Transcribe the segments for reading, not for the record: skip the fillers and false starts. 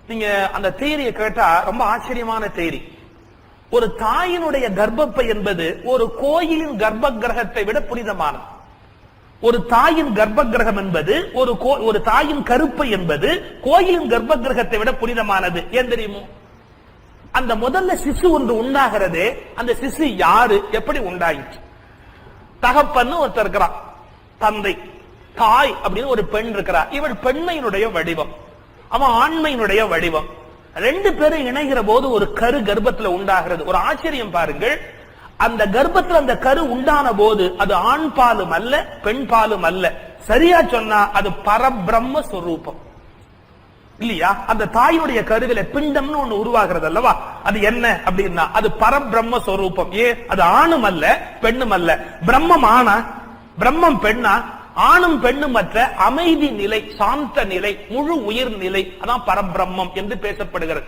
நீங்க அந்த தியரியை கேட்டா ரொம்ப ஆச்சரியமான தியரி. ஒரு தாயினுடைய கர்ப்பப்பை என்பது ஒரு கோயிலின் கர்ப்ப கிரகத்தை விட புனிதமானது. ஒரு தாயின் கர்ப்ப கிரகம் என்பது ஒரு தாயின் கருப்பை என்பது கோயிலின் கர்ப்ப கிரகத்தை விட புனிதமானது. ஏன் தெரியுமோ? அந்த முதல்ல சிசு ஒன்று உண்டாகிறதே, அந்த சிசு யாரு, எப்படி உண்டாயிற்று? தகப்பன்னு ஒருத்தர் இருக்கிறான், தந்தை. தாய் அப்படின்னு ஒரு பெண் இருக்கிறார். இவள் பெண்மையினுடைய வடிவம், அவன் ஆண்மையினுடைய வடிவம். ரெண்டு பேரும் இணைகிற போது ஒரு கரு கர்ப்பத்துல உண்டாகிறது. ஒரு ஆச்சரியம் பாருங்கள், அந்த கர்ப்பத்துல அந்த கரு உண்டான போது அது ஆண் பாலும் அல்ல, பெண் பாலும் அல்ல. சரியா சொன்னா அது பரபிரம்ம சொரூபம் இல்லையா? அந்த தாயுடைய கருவில பிண்டம்னு ஒண்ணு உருவாகிறது அல்லவா, அது என்ன அப்படின்னா அது பரபிரம்ம சொரூபம். அது ஆணும் அல்ல, பெண்ணும் அல்ல. பிரம்மம் ஆனா, பிரம்மம் பெண்ணா? ஆணும் பெண்ணும் மற்ற அமைதி நிலை, சாந்த நிலை, முழு உயிர் நிலை, அதான் பரபிரம்மம் என்று பேசப்படுகிறது.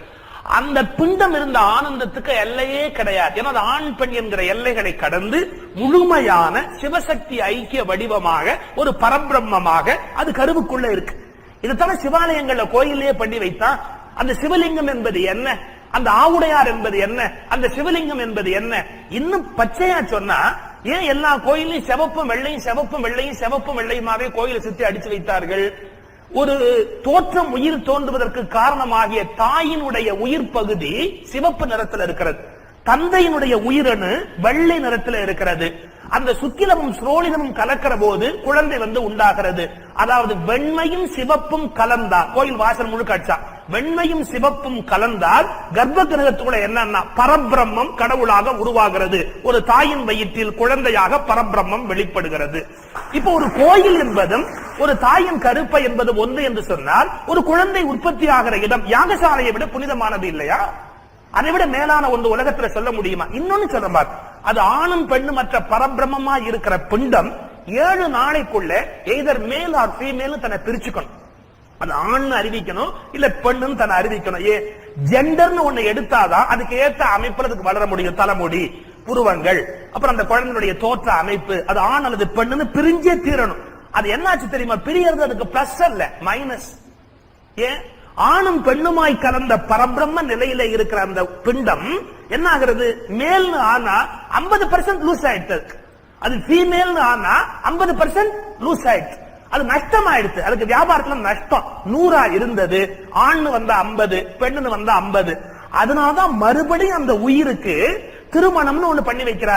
அந்த பிண்டம் இருந்த ஆனந்தத்துக்கு எல்லையே கிடையாது. ஏன்னா ஆண் பெண் என்கிற எல்லைகளை கடந்து முழுமையான சிவசக்தி ஐக்கிய வடிவமாக ஒரு பரபிரம்மமாக அது கருவுக்குள்ள இருக்கு. இதுதான சிவாலயங்கள்ல கோயிலே பண்ணி வைத்தான். அந்த சிவலிங்கம் என்பது என்ன, அந்த ஆவுடையார் என்பது என்ன, அந்த சிவலிங்கம் என்பது என்ன? இன்னும் பச்சையா சொன்னா, ஏன் எல்லா கோயிலையும் சிவப்பும் வெள்ளையும் சிவப்பும் வெள்ளையும் சிவப்பும் வெள்ளையுமாவே கோயிலை சுத்தி அடிச்சு வைத்தார்கள்? ஒரு தோற்றம் உயிர் தோன்றுவதற்கு காரணமாகிய தாயினுடைய உயிர் பகுதி சிவப்பு நிறத்தில் இருக்கிறது, தந்தையினுடைய உயிரணு வெள்ளை நிறத்தில் இருக்கிறது. அந்த சுக்கிலமும் ஸ்ரோலினமும் கலக்கிற போது குழந்தை உண்டாகிறது. அதாவது வெண்மையும் சிவப்பும் கலந்தால், கோயில் வாசல் முழுக்க வெண்மையும் சிவப்பும் கலந்தால் கர்ப்ப கிரகத்துக்குள்ள என்னன்னா பரபிரம்மம் கடவுளாக உருவாகிறது. ஒரு தாயின் வயிற்றில் குழந்தையாக பரபிரம்மம் வெளிப்படுகிறது. இப்ப ஒரு கோயில் என்பதும் ஒரு தாயின் கருப்பை என்பது ஒன்று என்று சொன்னால், ஒரு குழந்தை உற்பத்தி ஆகிற இடம் யாகசாலையை விட புனிதமானது இல்லையா? அதை விட மேலான ஒன்று உலகத்துல சொல்ல முடியுமா? இன்னொன்னு சொல்ற, அது ஆணும் பெண்ணும் மற்ற பரபிரமமா இருக்கிற பிண்டம் 7 நாளைக்குள்ள எய்தர் மேல் ஆர் ஃபீமேல் தன்னை பிரிச்சுக்கணும். அது ஆண் அறிவிக்கணும், இல்ல பெண்ணும் தன்னை அறிவிக்கணும். ஜெண்டர்னு ஒண்ணு எடுத்தாதான் அதுக்கு ஏற்ற அமைப்புல அதுக்கு வளர முடியும். தலைமுடி, புருவங்கள், அப்புறம் அந்த குழந்தையுடைய தோற்ற அமைப்பு, அது ஆண் அல்லது பெண்ணுன்னு பிரிஞ்சே தீரணும். அது என்னாச்சு தெரியுமா? பிரியறது அதுக்கு பிளஸ் அல்ல, மைனஸ். ஏன்? ஆணும் பெண்ணுமாய் கலந்த பரபிரம்ம நிலையில இருக்கிற அந்த பிண்டம் என்ன ஆகிறது? மேல் ஆனா 50% லூஸ் ஆயிடுச்சு, அது ஃபீமேல் ஆனா 50% லூஸ் ஆயிடுச்சு. அது நஷ்டம் ஆயிடுச்சு. அதுக்கு வியாபாரத்துல நஷ்டம். 100 இருந்தது, ஆண் வந்தா 50, பெண்ணு வந்தா 50. அதனாலதான் மறுபடியும் அந்த உயிருக்கு திருமணம்னு ஒண்ணு பண்ணி வைக்கிறார்.